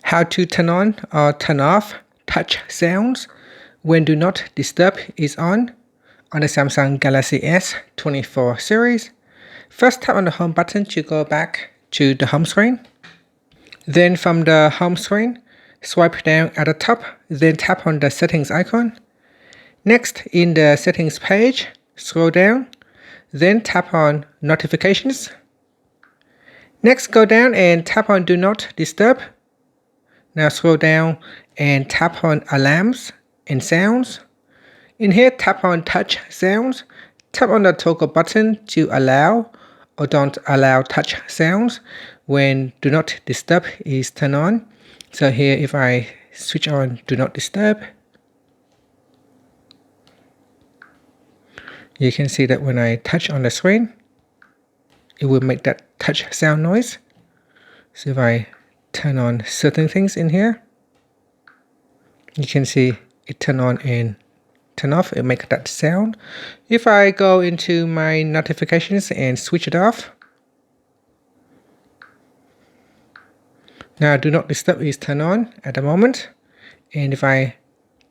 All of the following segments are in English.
How to turn on or turn off touch sounds when Do Not Disturb is on the Samsung Galaxy S24 series. First, tap on the home button to go back to the home screen. Then from the home screen, swipe down at the top, then tap on the settings icon. Next, in the settings page, scroll down, then tap on notifications. Next, go down and tap on Do Not Disturb. Now scroll down and tap on alarms and sounds. In here, tap on touch sounds. Tap on the toggle button to allow or don't allow touch sounds when Do Not Disturb is turned on. So here, if I switch on Do Not Disturb, you can see that when I touch on the screen, it will make that touch sound noise. So if I turn on certain things in here, you can see it turn on and turn off, it makes that sound. If I go into my notifications and switch it off, now Do Not Disturb is turned on at the moment, and if I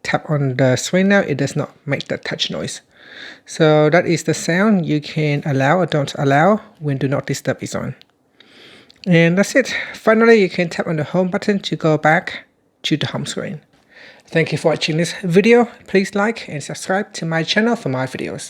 tap on the screen now, it does not make that touch noise. So that is the sound you can allow or don't allow when Do Not Disturb is on. And that's it. Finally, you can tap on the home button to go back to the home screen. Thank you for watching this video. Please like and subscribe to my channel for more videos.